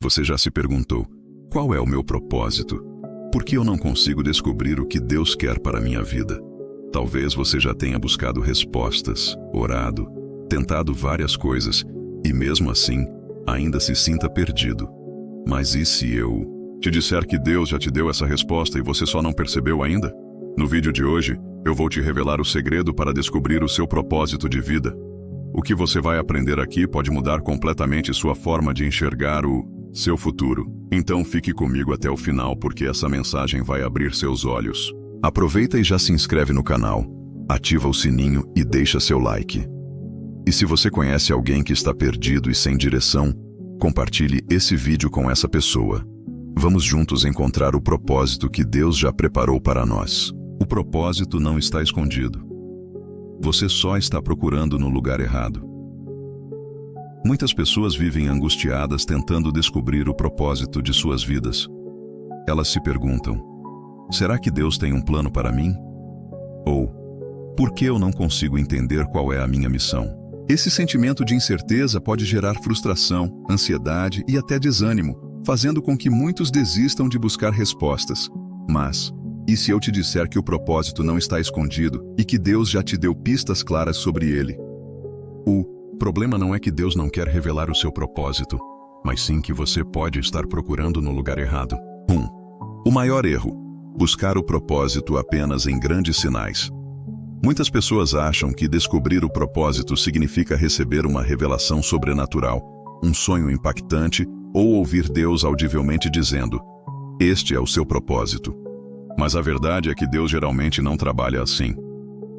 Você já se perguntou: qual é o meu propósito? Por que eu não consigo descobrir o que Deus quer para a minha vida? Talvez você já tenha buscado respostas, orado, tentado várias coisas e mesmo assim ainda se sinta perdido. Mas e se eu te disser que Deus já te deu essa resposta e você só não percebeu ainda? No vídeo de hoje, eu vou te revelar o segredo para descobrir o seu propósito de vida. O que você vai aprender aqui pode mudar completamente sua forma de enxergar o seu futuro. Então fique comigo até o final porque essa mensagem vai abrir seus olhos. Aproveita e já se inscreve no canal, ativa o sininho e deixa seu like. E se você conhece alguém que está perdido e sem direção, compartilhe esse vídeo com essa pessoa. Vamos juntos encontrar o propósito que Deus já preparou para nós. O propósito não está escondido. Você só está procurando no lugar errado. Muitas pessoas vivem angustiadas tentando descobrir o propósito de suas vidas. Elas se perguntam: será que Deus tem um plano para mim? Ou, por que eu não consigo entender qual é a minha missão? Esse sentimento de incerteza pode gerar frustração, ansiedade e até desânimo, fazendo com que muitos desistam de buscar respostas. Mas, e se eu te disser que o propósito não está escondido e que Deus já te deu pistas claras sobre ele? O problema não é que Deus não quer revelar o seu propósito, mas sim que você pode estar procurando no lugar errado. 1. O maior erro: buscar o propósito apenas em grandes sinais. Muitas pessoas acham que descobrir o propósito significa receber uma revelação sobrenatural, um sonho impactante ou ouvir Deus audivelmente dizendo: este é o seu propósito. Mas a verdade é que Deus geralmente não trabalha assim.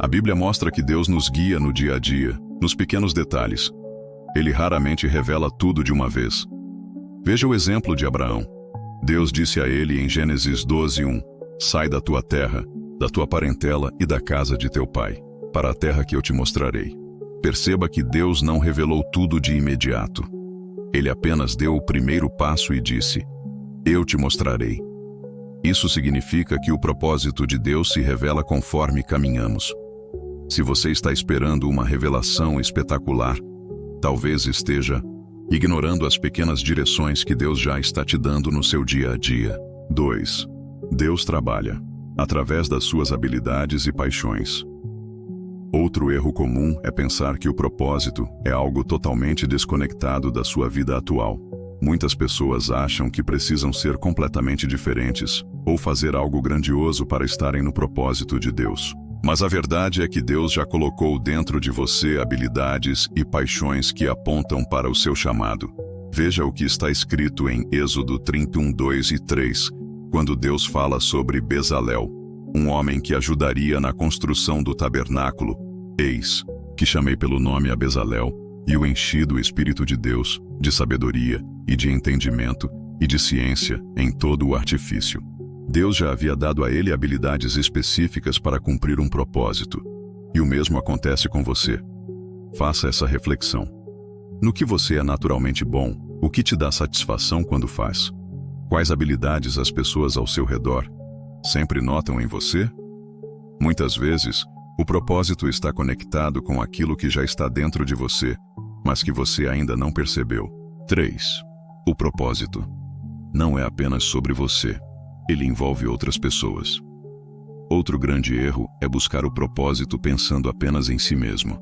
A Bíblia mostra que Deus nos guia no dia a dia, nos pequenos detalhes. Ele raramente revela tudo de uma vez. Veja o exemplo de Abraão. Deus disse a ele em Gênesis 12:1: sai da tua terra, da tua parentela e da casa de teu pai, para a terra que eu te mostrarei. Perceba que Deus não revelou tudo de imediato. Ele apenas deu o primeiro passo e disse: eu te mostrarei. Isso significa que o propósito de Deus se revela conforme caminhamos. Se você está esperando uma revelação espetacular, talvez esteja ignorando as pequenas direções que Deus já está te dando no seu dia a dia. 2. Deus trabalha através das suas habilidades e paixões. Outro erro comum é pensar que o propósito é algo totalmente desconectado da sua vida atual. Muitas pessoas acham que precisam ser completamente diferentes ou fazer algo grandioso para estarem no propósito de Deus. Mas a verdade é que Deus já colocou dentro de você habilidades e paixões que apontam para o seu chamado. Veja o que está escrito em Êxodo 31:2 e 3, quando Deus fala sobre Bezalel, um homem que ajudaria na construção do tabernáculo. Eis, que chamei pelo nome a Bezalel, e o enchi do Espírito de Deus, de sabedoria, e de entendimento, e de ciência, em todo o artifício. Deus já havia dado a ele habilidades específicas para cumprir um propósito. E o mesmo acontece com você. Faça essa reflexão. No que você é naturalmente bom, o que te dá satisfação quando faz? Quais habilidades as pessoas ao seu redor sempre notam em você? Muitas vezes, o propósito está conectado com aquilo que já está dentro de você, mas que você ainda não percebeu. 3. O propósito não é apenas sobre você. Ele envolve outras pessoas. Outro grande erro é buscar o propósito pensando apenas em si mesmo.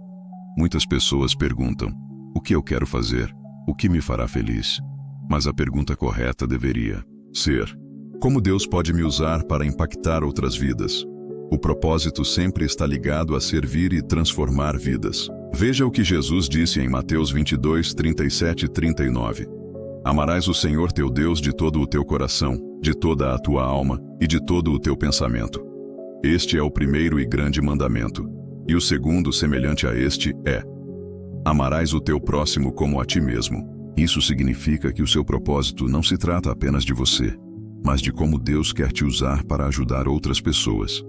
Muitas pessoas perguntam: o que eu quero fazer? O que me fará feliz? Mas a pergunta correta deveria ser: como Deus pode me usar para impactar outras vidas? O propósito sempre está ligado a servir e transformar vidas. Veja o que Jesus disse em Mateus 22:37 e 39. Amarás o Senhor teu Deus de todo o teu coração, de toda a tua alma e de todo o teu pensamento. Este é o primeiro e grande mandamento. E o segundo, semelhante a este, é: amarás o teu próximo como a ti mesmo. Isso significa que o seu propósito não se trata apenas de você, mas de como Deus quer te usar para ajudar outras pessoas.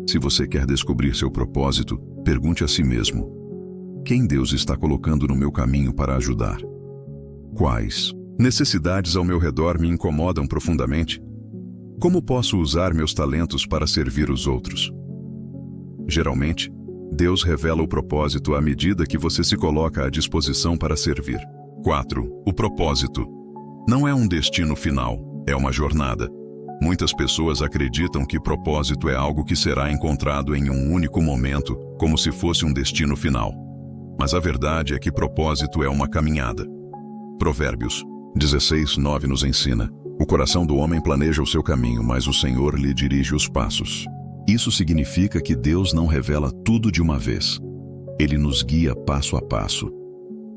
Se você quer descobrir seu propósito, pergunte a si mesmo: quem Deus está colocando no meu caminho para ajudar? Quais necessidades ao meu redor me incomodam profundamente? Como posso usar meus talentos para servir os outros? Geralmente, Deus revela o propósito à medida que você se coloca à disposição para servir. 4. O propósito Não é um destino final, é uma jornada. Muitas pessoas acreditam que propósito é algo que será encontrado em um único momento, como se fosse um destino final. Mas a verdade é que propósito é uma caminhada. Provérbios 16:9 nos ensina: o coração do homem planeja o seu caminho, mas o Senhor lhe dirige os passos. Isso significa que Deus não revela tudo de uma vez. Ele nos guia passo a passo.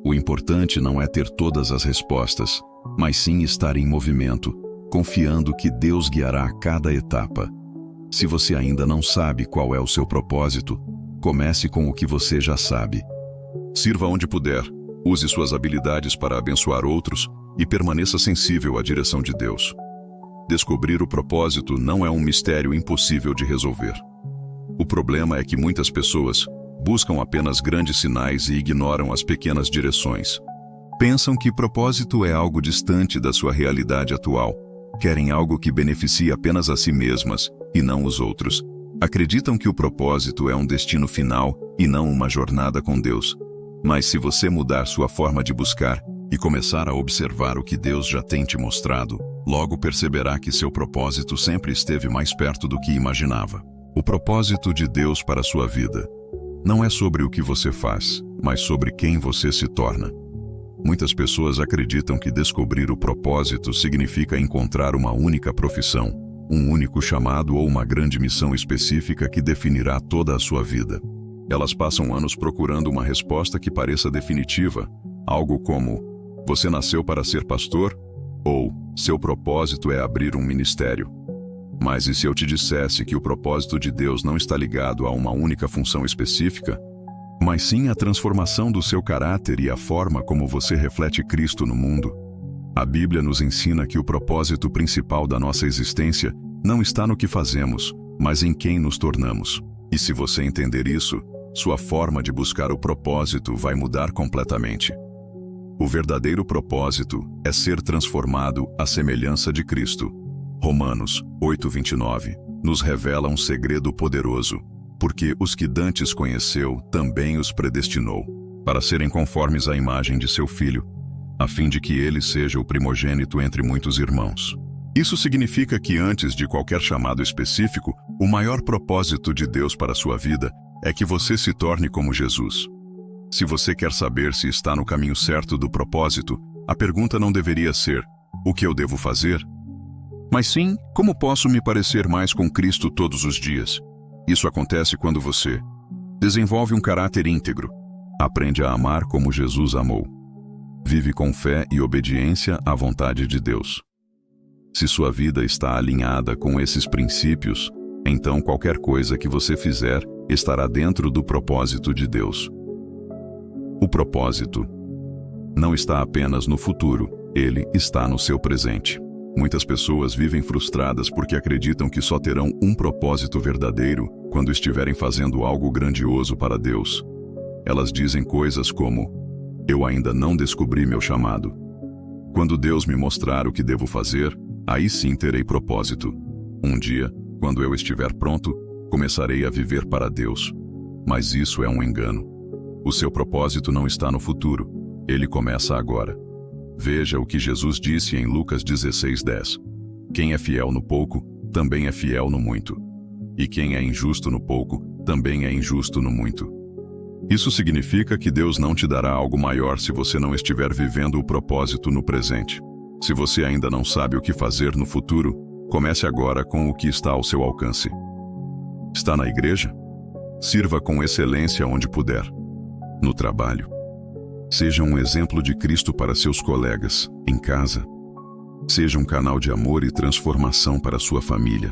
O importante não é ter todas as respostas, mas sim estar em movimento, confiando que Deus guiará cada etapa. Se você ainda não sabe qual é o seu propósito, comece com o que você já sabe. Sirva onde puder, use suas habilidades para abençoar outros e permaneça sensível à direção de Deus. Descobrir o propósito não é um mistério impossível de resolver. O problema é que muitas pessoas buscam apenas grandes sinais e ignoram as pequenas direções. Pensam que propósito é algo distante da sua realidade atual. Querem algo que beneficie apenas a si mesmas e não os outros. Acreditam que o propósito é um destino final e não uma jornada com Deus. Mas se você mudar sua forma de buscar e começar a observar o que Deus já tem te mostrado, logo perceberá que seu propósito sempre esteve mais perto do que imaginava. O propósito de Deus para a sua vida não é sobre o que você faz, mas sobre quem você se torna. Muitas pessoas acreditam que descobrir o propósito significa encontrar uma única profissão, um único chamado ou uma grande missão específica que definirá toda a sua vida. Elas passam anos procurando uma resposta que pareça definitiva, algo como: você nasceu para ser pastor? Ou seu propósito é abrir um ministério? Mas e se eu te dissesse que o propósito de Deus não está ligado a uma única função específica, mas sim à transformação do seu caráter e à forma como você reflete Cristo no mundo? A Bíblia nos ensina que o propósito principal da nossa existência não está no que fazemos, mas em quem nos tornamos. E se você entender isso, sua forma de buscar o propósito vai mudar completamente. O verdadeiro propósito é ser transformado à semelhança de Cristo. Romanos 8:29 nos revela um segredo poderoso, porque os que dantes conheceu também os predestinou, para serem conformes à imagem de seu Filho, a fim de que ele seja o primogênito entre muitos irmãos. Isso significa que antes de qualquer chamado específico, o maior propósito de Deus para a sua vida é que você se torne como Jesus. Se você quer saber se está no caminho certo do propósito, a pergunta não deveria ser: o que eu devo fazer? Mas sim, como posso me parecer mais com Cristo todos os dias? Isso acontece quando você desenvolve um caráter íntegro, aprende a amar como Jesus amou, vive com fé e obediência à vontade de Deus. Se sua vida está alinhada com esses princípios, então qualquer coisa que você fizer estará dentro do propósito de Deus. O propósito não está apenas no futuro, ele está no seu presente. Muitas pessoas vivem frustradas porque acreditam que só terão um propósito verdadeiro quando estiverem fazendo algo grandioso para Deus. Elas dizem coisas como: eu ainda não descobri meu chamado. Quando Deus me mostrar o que devo fazer, aí sim terei propósito. Um dia, quando eu estiver pronto, começarei a viver para Deus. Mas isso é um engano. O seu propósito não está no futuro, ele começa agora. Veja o que Jesus disse em Lucas 16:10. Quem é fiel no pouco, também é fiel no muito. E quem é injusto no pouco, também é injusto no muito. Isso significa que Deus não te dará algo maior se você não estiver vivendo o propósito no presente. Se você ainda não sabe o que fazer no futuro, comece agora com o que está ao seu alcance. Está na igreja? Sirva com excelência onde puder. No trabalho. Seja um exemplo de Cristo para seus colegas, em casa. Seja um canal de amor e transformação para sua família.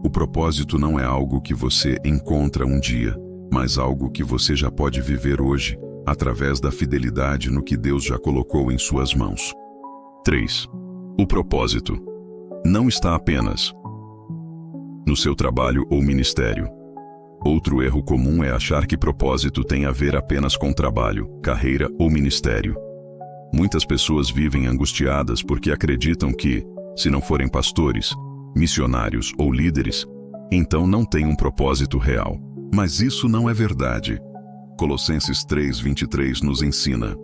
O propósito não é algo que você encontra um dia, mas algo que você já pode viver hoje, através da fidelidade no que Deus já colocou em suas mãos. 3. O propósito não está apenas no seu trabalho ou ministério. Outro erro comum é achar que propósito tem a ver apenas com trabalho, carreira ou ministério. Muitas pessoas vivem angustiadas porque acreditam que, se não forem pastores, missionários ou líderes, então não têm um propósito real. Mas isso não é verdade. Colossenses 3:23 nos ensina: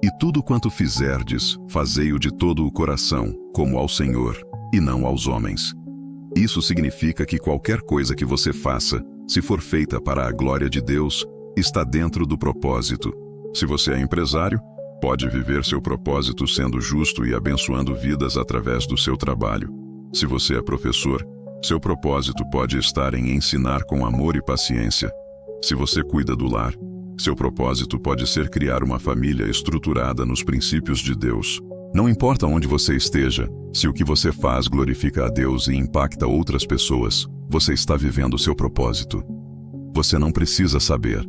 E tudo quanto fizerdes, fazei-o de todo o coração, como ao Senhor, e não aos homens. Isso significa que qualquer coisa que você faça, se for feita para a glória de Deus, está dentro do propósito. Se você é empresário, pode viver seu propósito sendo justo e abençoando vidas através do seu trabalho. Se você é professor, seu propósito pode estar em ensinar com amor e paciência. Se você cuida do lar, seu propósito pode ser criar uma família estruturada nos princípios de Deus. Não importa onde você esteja, se o que você faz glorifica a Deus e impacta outras pessoas, você está vivendo seu propósito. Você não precisa saber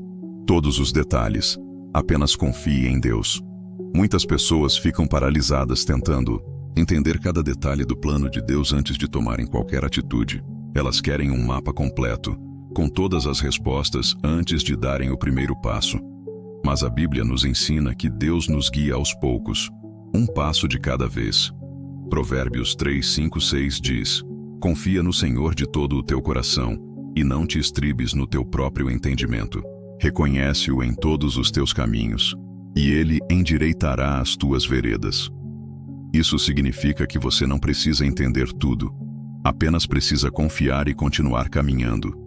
todos os detalhes, apenas confie em Deus. Muitas pessoas ficam paralisadas tentando entender cada detalhe do plano de Deus antes de tomarem qualquer atitude. Elas querem um mapa completo, com todas as respostas antes de darem o primeiro passo. Mas a Bíblia nos ensina que Deus nos guia aos poucos, um passo de cada vez. Provérbios 3, 5, 6 diz: confia no Senhor de todo o teu coração, e não te estribes no teu próprio entendimento. Reconhece-o em todos os teus caminhos, e ele endireitará as tuas veredas. Isso significa que você não precisa entender tudo, apenas precisa confiar e continuar caminhando.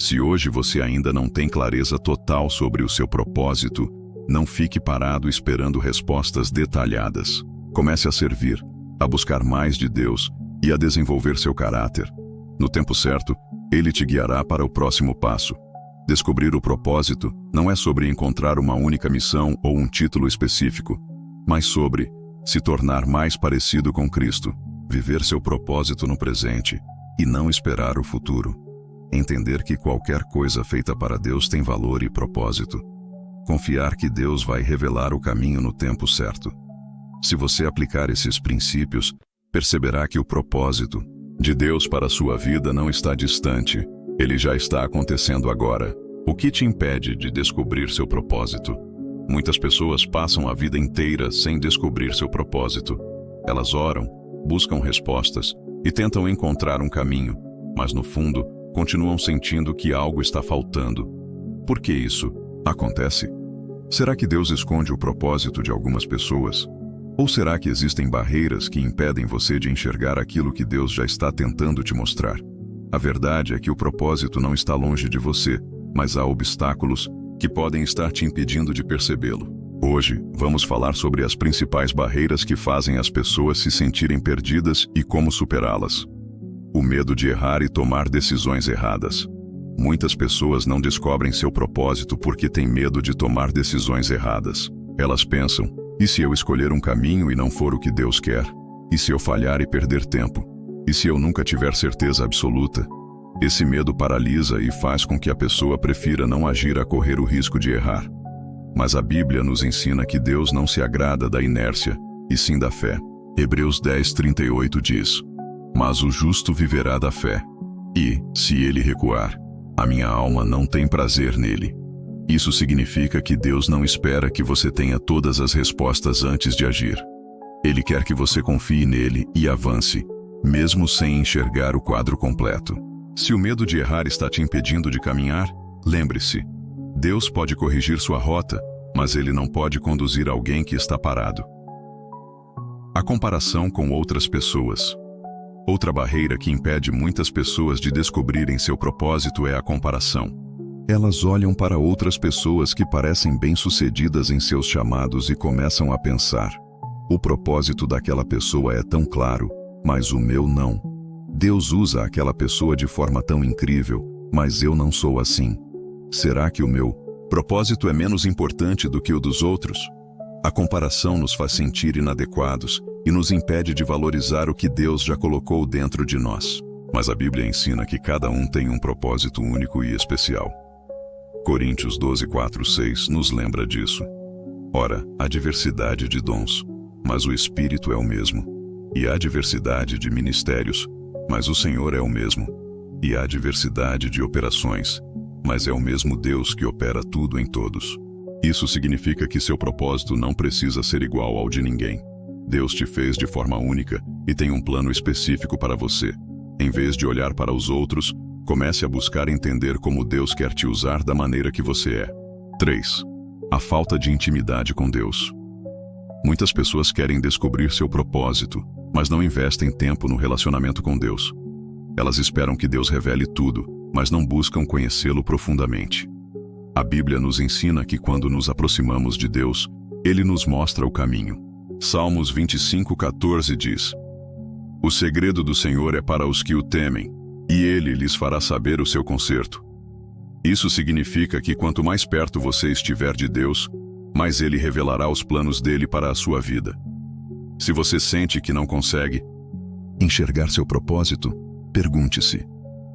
Se hoje você ainda não tem clareza total sobre o seu propósito, não fique parado esperando respostas detalhadas. Comece a servir, a buscar mais de Deus e a desenvolver seu caráter. No tempo certo, Ele te guiará para o próximo passo. Descobrir o propósito não é sobre encontrar uma única missão ou um título específico, mas sobre se tornar mais parecido com Cristo, viver seu propósito no presente e não esperar o futuro. Entender que qualquer coisa feita para Deus tem valor e propósito. Confiar que Deus vai revelar o caminho no tempo certo. Se você aplicar esses princípios, perceberá que o propósito de Deus para a sua vida não está distante. Ele já está acontecendo agora. O que te impede de descobrir seu propósito? Muitas pessoas passam a vida inteira sem descobrir seu propósito. Elas oram, buscam respostas e tentam encontrar um caminho, mas no fundo, continuam sentindo que algo está faltando. Por que isso acontece? Será que Deus esconde o propósito de algumas pessoas? Ou será que existem barreiras que impedem você de enxergar aquilo que Deus já está tentando te mostrar? A verdade é que o propósito não está longe de você, mas há obstáculos que podem estar te impedindo de percebê-lo. Hoje, vamos falar sobre as principais barreiras que fazem as pessoas se sentirem perdidas e como superá-las. O medo de errar e tomar decisões erradas. Muitas pessoas não descobrem seu propósito porque têm medo de tomar decisões erradas. Elas pensam: e se eu escolher um caminho e não for o que Deus quer? E se eu falhar e perder tempo? E se eu nunca tiver certeza absoluta? Esse medo paralisa e faz com que a pessoa prefira não agir a correr o risco de errar. Mas a Bíblia nos ensina que Deus não se agrada da inércia, e sim da fé. Hebreus 10:38 diz: mas o justo viverá da fé. E, se ele recuar, a minha alma não tem prazer nele. Isso significa que Deus não espera que você tenha todas as respostas antes de agir. Ele quer que você confie nele e avance, mesmo sem enxergar o quadro completo. Se o medo de errar está te impedindo de caminhar, lembre-se: Deus pode corrigir sua rota, mas Ele não pode conduzir alguém que está parado. A comparação com outras pessoas. Outra barreira que impede muitas pessoas de descobrirem seu propósito é a comparação. Elas olham para outras pessoas que parecem bem-sucedidas em seus chamados e começam a pensar: o propósito daquela pessoa é tão claro, mas o meu não. Deus usa aquela pessoa de forma tão incrível, mas eu não sou assim. Será que o meu propósito é menos importante do que o dos outros? A comparação nos faz sentir inadequados e nos impede de valorizar o que Deus já colocou dentro de nós. Mas a Bíblia ensina que cada um tem um propósito único e especial. Coríntios 12:4-6 nos lembra disso. Ora, há diversidade de dons, mas o Espírito é o mesmo. E há diversidade de ministérios, mas o Senhor é o mesmo. E há diversidade de operações, mas é o mesmo Deus que opera tudo em todos. Isso significa que seu propósito não precisa ser igual ao de ninguém. Deus te fez de forma única e tem um plano específico para você. Em vez de olhar para os outros, comece a buscar entender como Deus quer te usar da maneira que você é. 3. A falta de intimidade com Deus. Muitas pessoas querem descobrir seu propósito, mas não investem tempo no relacionamento com Deus. Elas esperam que Deus revele tudo, mas não buscam conhecê-lo profundamente. A Bíblia nos ensina que quando nos aproximamos de Deus, Ele nos mostra o caminho. Salmos 25:14 diz: "O segredo do Senhor é para os que o temem, e Ele lhes fará saber o seu conserto." Isso significa que quanto mais perto você estiver de Deus, mais Ele revelará os planos dele para a sua vida. Se você sente que não consegue enxergar seu propósito, pergunte-se: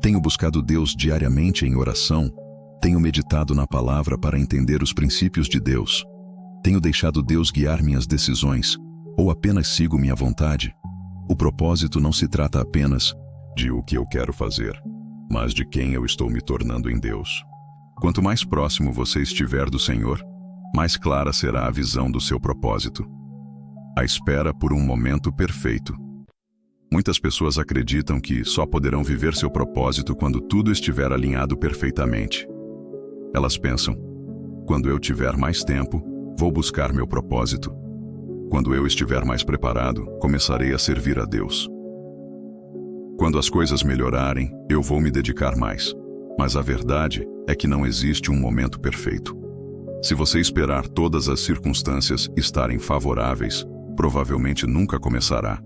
tenho buscado Deus diariamente em oração? Tenho meditado na palavra para entender os princípios de Deus? Tenho deixado Deus guiar minhas decisões? Ou apenas sigo minha vontade? O propósito não se trata apenas de o que eu quero fazer, mas de quem eu estou me tornando em Deus. Quanto mais próximo você estiver do Senhor, mais clara será a visão do seu propósito. A espera por um momento perfeito. Muitas pessoas acreditam que só poderão viver seu propósito quando tudo estiver alinhado perfeitamente. Elas pensam: quando eu tiver mais tempo, vou buscar meu propósito. Quando eu estiver mais preparado, começarei a servir a Deus. Quando as coisas melhorarem, eu vou me dedicar mais. Mas a verdade é que não existe um momento perfeito. Se você esperar todas as circunstâncias estarem favoráveis, provavelmente nunca começará.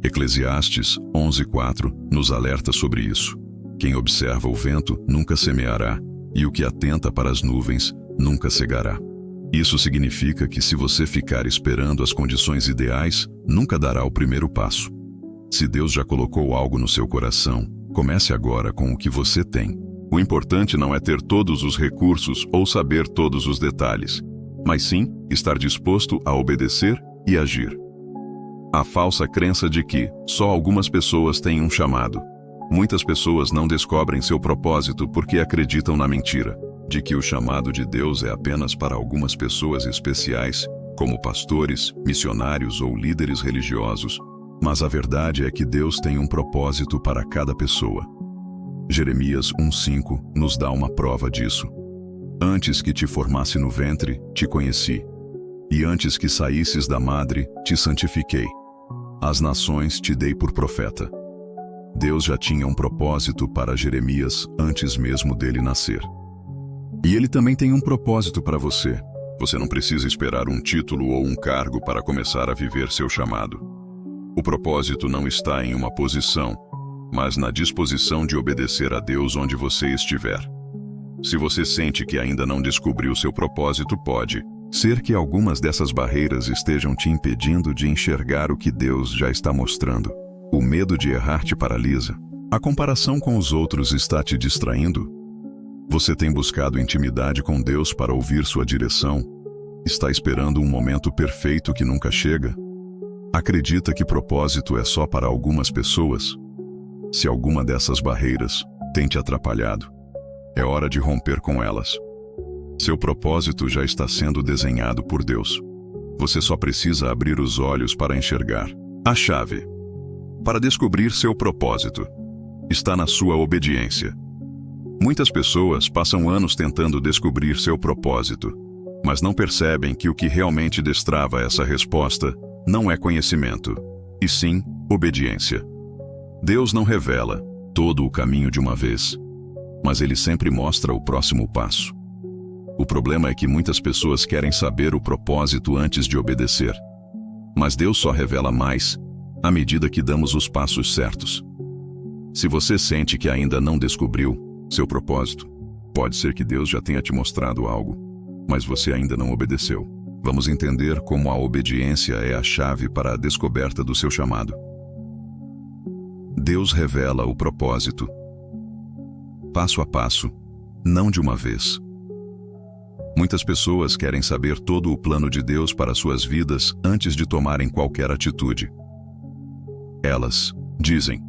Eclesiastes 11:4 nos alerta sobre isso. Quem observa o vento nunca semeará, e o que atenta para as nuvens nunca cegará. Isso significa que se você ficar esperando as condições ideais, nunca dará o primeiro passo. Se Deus já colocou algo no seu coração, comece agora com o que você tem. O importante não é ter todos os recursos ou saber todos os detalhes, mas sim estar disposto a obedecer e agir. A falsa crença de que só algumas pessoas têm um chamado. Muitas pessoas não descobrem seu propósito porque acreditam na mentira de que o chamado de Deus é apenas para algumas pessoas especiais, como pastores, missionários ou líderes religiosos. Mas a verdade é que Deus tem um propósito para cada pessoa. Jeremias 1:5 nos dá uma prova disso. Antes que te formasse no ventre, te conheci. E antes que saísses da madre, te santifiquei. As nações te dei por profeta. Deus já tinha um propósito para Jeremias antes mesmo dele nascer. E ele também tem um propósito para você. Você não precisa esperar um título ou um cargo para começar a viver seu chamado. O propósito não está em uma posição, mas na disposição de obedecer a Deus onde você estiver. Se você sente que ainda não descobriu seu propósito, pode ser que algumas dessas barreiras estejam te impedindo de enxergar o que Deus já está mostrando. O medo de errar te paralisa. A comparação com os outros está te distraindo. Você tem buscado intimidade com Deus para ouvir sua direção? Está esperando um momento perfeito que nunca chega? Acredita que propósito é só para algumas pessoas? Se alguma dessas barreiras tem te atrapalhado, é hora de romper com elas. Seu propósito já está sendo desenhado por Deus. Você só precisa abrir os olhos para enxergar. A chave para descobrir seu propósito está na sua obediência. Muitas pessoas passam anos tentando descobrir seu propósito, mas não percebem que o que realmente destrava essa resposta não é conhecimento, e sim obediência. Deus não revela todo o caminho de uma vez, mas Ele sempre mostra o próximo passo. O problema é que muitas pessoas querem saber o propósito antes de obedecer. Mas Deus só revela mais à medida que damos os passos certos. Se você sente que ainda não descobriu seu propósito, pode ser que Deus já tenha te mostrado algo, mas você ainda não obedeceu. Vamos entender como a obediência é a chave para a descoberta do seu chamado. Deus revela o propósito, passo a passo, não de uma vez. Muitas pessoas querem saber todo o plano de Deus para suas vidas antes de tomarem qualquer atitude. Elas dizem: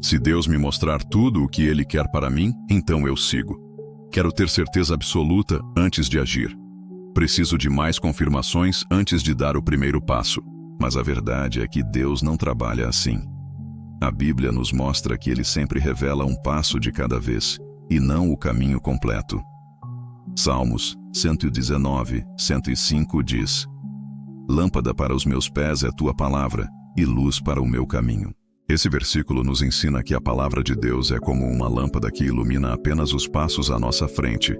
se Deus me mostrar tudo o que Ele quer para mim, então eu sigo. Quero ter certeza absoluta antes de agir. Preciso de mais confirmações antes de dar o primeiro passo. Mas a verdade é que Deus não trabalha assim. A Bíblia nos mostra que Ele sempre revela um passo de cada vez, e não o caminho completo. Salmos 119:105 diz: Lâmpada para os meus pés é tua palavra, e luz para o meu caminho. Esse versículo nos ensina que a palavra de Deus é como uma lâmpada que ilumina apenas os passos à nossa frente,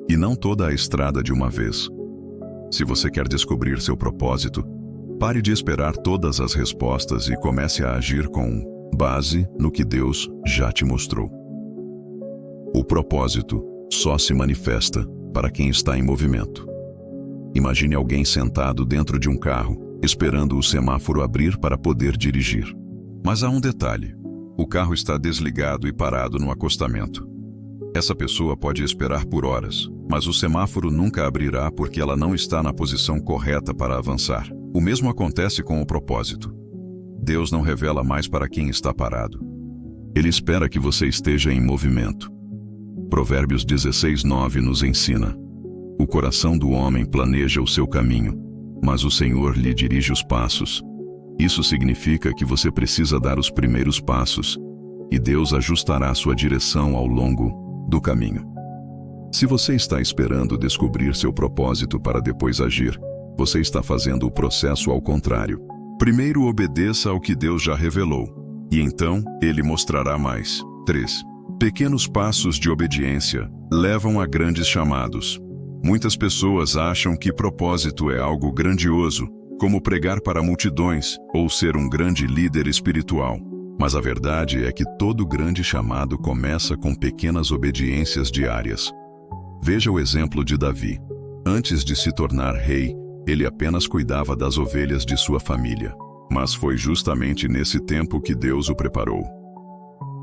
e não toda a estrada de uma vez. Se você quer descobrir seu propósito, pare de esperar todas as respostas e comece a agir com base no que Deus já te mostrou. O propósito só se manifesta para quem está em movimento. Imagine alguém sentado dentro de um carro, esperando o semáforo abrir para poder dirigir. Mas há um detalhe: o carro está desligado e parado no acostamento. Essa pessoa pode esperar por horas, mas o semáforo nunca abrirá porque ela não está na posição correta para avançar. O mesmo acontece com o propósito. Deus não revela mais para quem está parado. Ele espera que você esteja em movimento. Provérbios 16:9 nos ensina: o coração do homem planeja o seu caminho, mas o Senhor lhe dirige os passos. Isso significa que você precisa dar os primeiros passos, e Deus ajustará sua direção ao longo do caminho. Se você está esperando descobrir seu propósito para depois agir, você está fazendo o processo ao contrário. Primeiro obedeça ao que Deus já revelou, e então Ele mostrará mais. 3. Pequenos passos de obediência levam a grandes chamados. Muitas pessoas acham que propósito é algo grandioso, como pregar para multidões ou ser um grande líder espiritual. Mas a verdade é que todo grande chamado começa com pequenas obediências diárias. Veja o exemplo de Davi. Antes de se tornar rei, ele apenas cuidava das ovelhas de sua família. Mas foi justamente nesse tempo que Deus o preparou.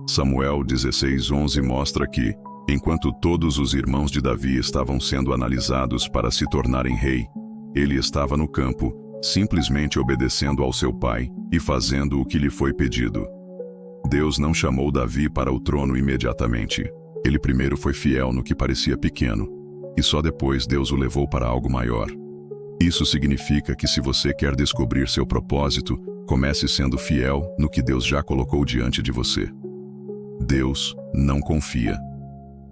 Samuel 16:11 mostra que, enquanto todos os irmãos de Davi estavam sendo analisados para se tornarem rei, ele estava no campo, simplesmente obedecendo ao seu pai e fazendo o que lhe foi pedido. Deus não chamou Davi para o trono imediatamente. Ele primeiro foi fiel no que parecia pequeno, e só depois Deus o levou para algo maior. Isso significa que se você quer descobrir seu propósito, comece sendo fiel no que Deus já colocou diante de você. Deus não confia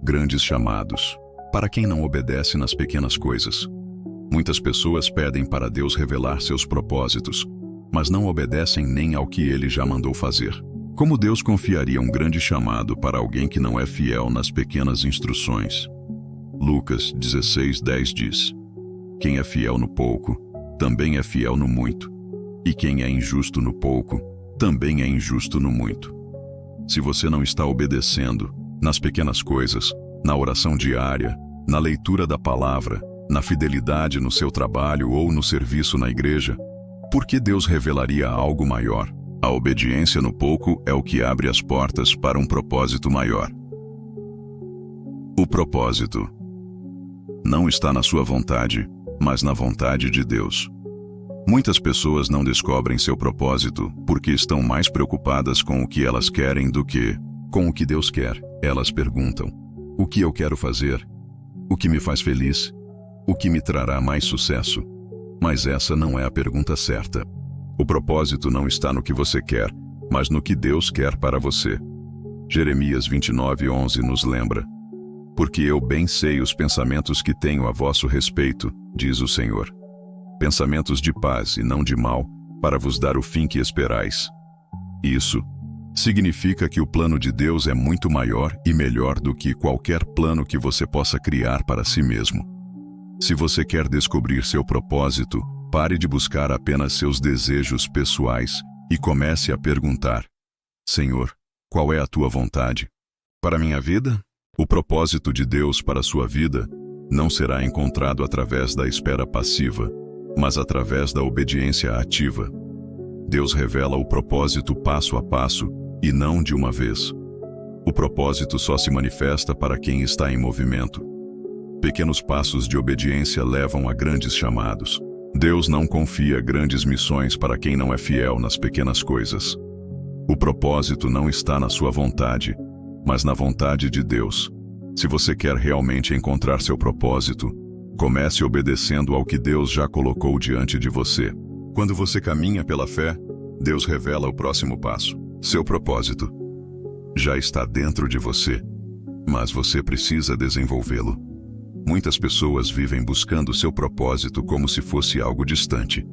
grandes chamados para quem não obedece nas pequenas coisas. Muitas pessoas pedem para Deus revelar seus propósitos, mas não obedecem nem ao que Ele já mandou fazer. Como Deus confiaria um grande chamado para alguém que não é fiel nas pequenas instruções? Lucas 16:10 diz: quem é fiel no pouco, também é fiel no muito. E quem é injusto no pouco, também é injusto no muito. Se você não está obedecendo nas pequenas coisas, na oração diária, na leitura da palavra, na fidelidade no seu trabalho ou no serviço na igreja, por que Deus revelaria algo maior? A obediência no pouco é o que abre as portas para um propósito maior. O propósito não está na sua vontade, mas na vontade de Deus. Muitas pessoas não descobrem seu propósito porque estão mais preocupadas com o que elas querem do que com o que Deus quer. Elas perguntam: o que eu quero fazer? O que me faz feliz? O que me trará mais sucesso? Mas essa não é a pergunta certa. O propósito não está no que você quer, mas no que Deus quer para você. Jeremias 29:11 nos lembra: porque eu bem sei os pensamentos que tenho a vosso respeito, diz o Senhor. Pensamentos de paz e não de mal, para vos dar o fim que esperais. Isso significa que o plano de Deus é muito maior e melhor do que qualquer plano que você possa criar para si mesmo. Se você quer descobrir seu propósito, pare de buscar apenas seus desejos pessoais e comece a perguntar: Senhor, qual é a tua vontade para minha vida? O propósito de Deus para a sua vida não será encontrado através da espera passiva, mas através da obediência ativa. Deus revela o propósito passo a passo e não de uma vez. O propósito só se manifesta para quem está em movimento. Pequenos passos de obediência levam a grandes chamados. Deus não confia grandes missões para quem não é fiel nas pequenas coisas. O propósito não está na sua vontade, mas na vontade de Deus. Se você quer realmente encontrar seu propósito, comece obedecendo ao que Deus já colocou diante de você. Quando você caminha pela fé, Deus revela o próximo passo. Seu propósito já está dentro de você, mas você precisa desenvolvê-lo. Muitas pessoas vivem buscando seu propósito como se fosse algo distante.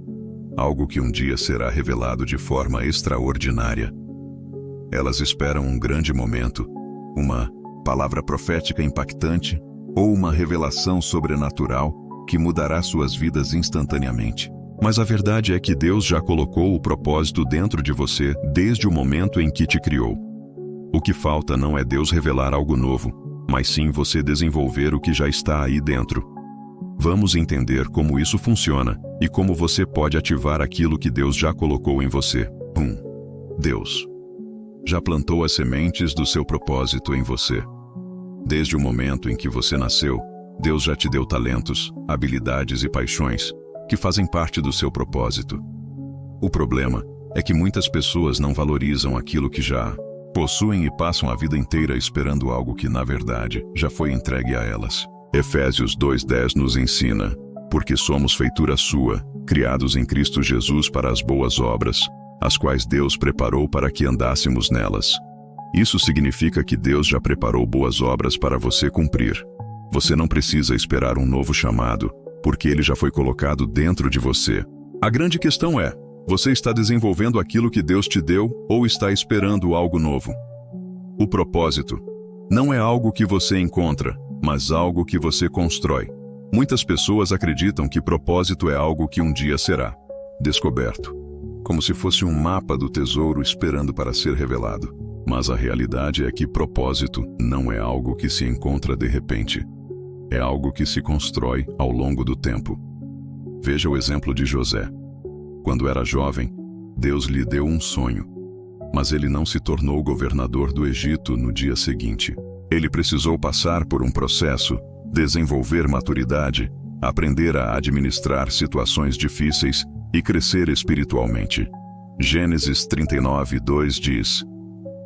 algo que um dia será revelado de forma extraordinária. Elas esperam um grande momento, uma palavra profética impactante ou uma revelação sobrenatural que mudará suas vidas instantaneamente. Mas a verdade é que Deus já colocou o propósito dentro de você desde o momento em que te criou. O que falta não é Deus revelar algo novo, mas sim você desenvolver o que já está aí dentro. Vamos entender como isso funciona e como você pode ativar aquilo que Deus já colocou em você. 1. Deus já plantou as sementes do seu propósito em você. Desde o momento em que você nasceu, Deus já te deu talentos, habilidades e paixões que fazem parte do seu propósito. O problema é que muitas pessoas não valorizam aquilo que já possuem e passam a vida inteira esperando algo que, na verdade, já foi entregue a elas. Efésios 2:10 nos ensina: porque somos feitura sua, criados em Cristo Jesus para as boas obras, as quais Deus preparou para que andássemos nelas. Isso significa que Deus já preparou boas obras para você cumprir. Você não precisa esperar um novo chamado, porque ele já foi colocado dentro de você. A grande questão é: você está desenvolvendo aquilo que Deus te deu ou está esperando algo novo? O propósito não é algo que você encontra, mas algo que você constrói. Muitas pessoas acreditam que propósito é algo que um dia será descoberto, como se fosse um mapa do tesouro esperando para ser revelado. Mas a realidade é que propósito não é algo que se encontra de repente. É algo que se constrói ao longo do tempo. Veja o exemplo de José. Quando era jovem, Deus lhe deu um sonho, mas ele não se tornou governador do Egito no dia seguinte. Ele precisou passar por um processo, desenvolver maturidade, aprender a administrar situações difíceis e crescer espiritualmente. Gênesis 39:2 diz: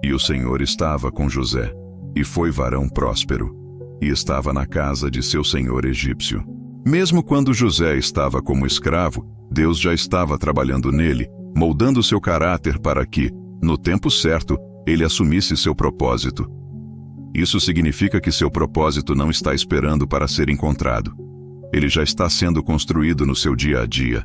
e o Senhor estava com José, e foi varão próspero, e estava na casa de seu senhor egípcio. Mesmo quando José estava como escravo, Deus já estava trabalhando nele, moldando seu caráter para que, no tempo certo, ele assumisse seu propósito. Isso significa que seu propósito não está esperando para ser encontrado. Ele já está sendo construído no seu dia a dia.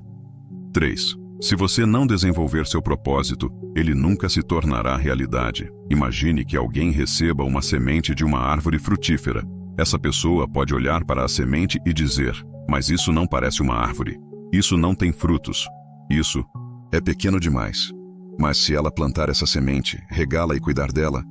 3. Se você não desenvolver seu propósito, ele nunca se tornará realidade. Imagine que alguém receba uma semente de uma árvore frutífera. Essa pessoa pode olhar para a semente e dizer: mas isso não parece uma árvore. Isso não tem frutos. Isso é pequeno demais. Mas se ela plantar essa semente, regá-la e cuidar dela,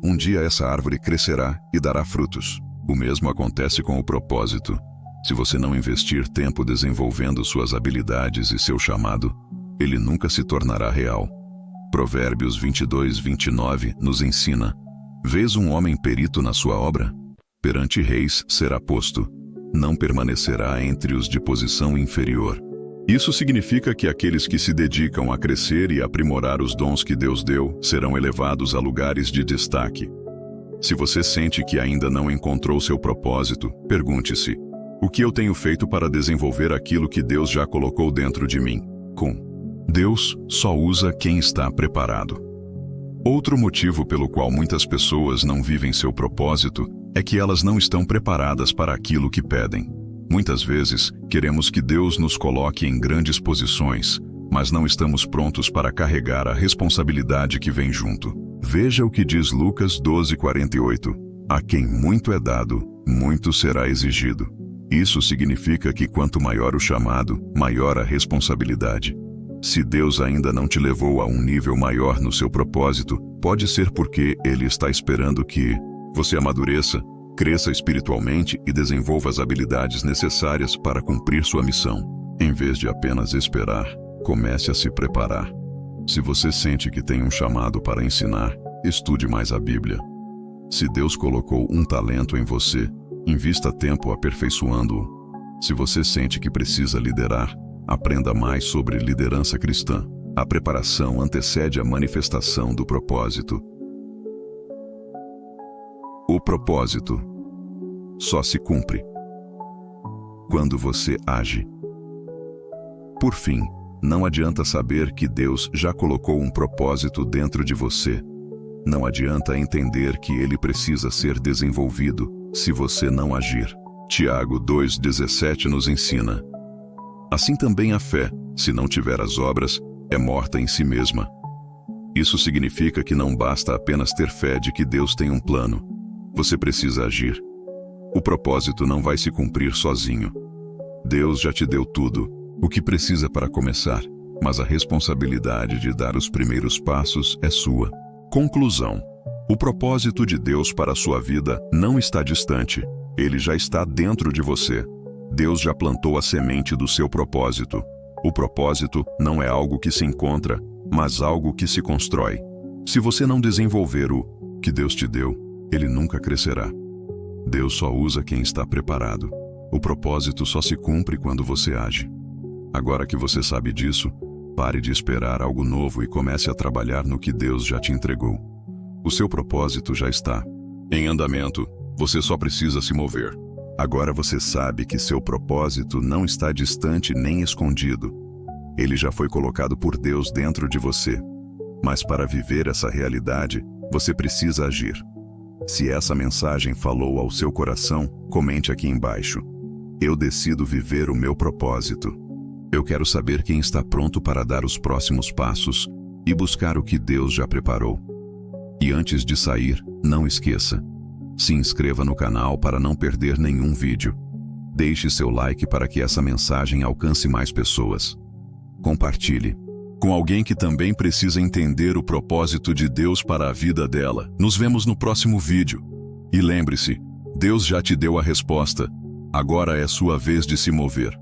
um dia essa árvore crescerá e dará frutos. O mesmo acontece com o propósito. Se você não investir tempo desenvolvendo suas habilidades e seu chamado, ele nunca se tornará real. Provérbios 22:29 nos ensina: vês um homem perito na sua obra? Perante reis será posto, não permanecerá entre os de posição inferior. Isso significa que aqueles que se dedicam a crescer e aprimorar os dons que Deus deu serão elevados a lugares de destaque. Se você sente que ainda não encontrou seu propósito, pergunte-se: o que eu tenho feito para desenvolver aquilo que Deus já colocou dentro de mim? Deus só usa quem está preparado. Outro motivo pelo qual muitas pessoas não vivem seu propósito é que elas não estão preparadas para aquilo que pedem. Muitas vezes, queremos que Deus nos coloque em grandes posições, mas não estamos prontos para carregar a responsabilidade que vem junto. Veja o que diz Lucas 12:48. A quem muito é dado, muito será exigido. Isso significa que quanto maior o chamado, maior a responsabilidade. Se Deus ainda não te levou a um nível maior no seu propósito, pode ser porque Ele está esperando que você amadureça, cresça espiritualmente e desenvolva as habilidades necessárias para cumprir sua missão. Em vez de apenas esperar, comece a se preparar. Se você sente que tem um chamado para ensinar, estude mais a Bíblia. Se Deus colocou um talento em você, invista tempo aperfeiçoando-o. Se você sente que precisa liderar, aprenda mais sobre liderança cristã. A preparação antecede a manifestação do propósito. O propósito só se cumpre quando você age. Por fim, não adianta saber que Deus já colocou um propósito dentro de você. Não adianta entender que ele precisa ser desenvolvido se você não agir. Tiago 2:17 nos ensina: Assim também a fé, se não tiver as obras, é morta em si mesma. Isso significa que não basta apenas ter fé de que Deus tem um plano. Você precisa agir. O propósito não vai se cumprir sozinho. Deus já te deu tudo, o que precisa para começar, mas a responsabilidade de dar os primeiros passos é sua. Conclusão: o propósito de Deus para a sua vida não está distante, ele já está dentro de você. Deus já plantou a semente do seu propósito. O propósito não é algo que se encontra, mas algo que se constrói. Se você não desenvolver o que Deus te deu, ele nunca crescerá. Deus só usa quem está preparado. O propósito só se cumpre quando você age. Agora que você sabe disso, pare de esperar algo novo e comece a trabalhar no que Deus já te entregou. O seu propósito já está em andamento, você só precisa se mover. Agora você sabe que seu propósito não está distante nem escondido. Ele já foi colocado por Deus dentro de você. Mas para viver essa realidade, você precisa agir. Se essa mensagem falou ao seu coração, comente aqui embaixo. Eu decido viver o meu propósito. Eu quero saber quem está pronto para dar os próximos passos e buscar o que Deus já preparou. E antes de sair, não esqueça. Se inscreva no canal para não perder nenhum vídeo. Deixe seu like para que essa mensagem alcance mais pessoas. Compartilhe com alguém que também precisa entender o propósito de Deus para a vida dela. Nos vemos no próximo vídeo. E lembre-se, Deus já te deu a resposta. Agora é sua vez de se mover.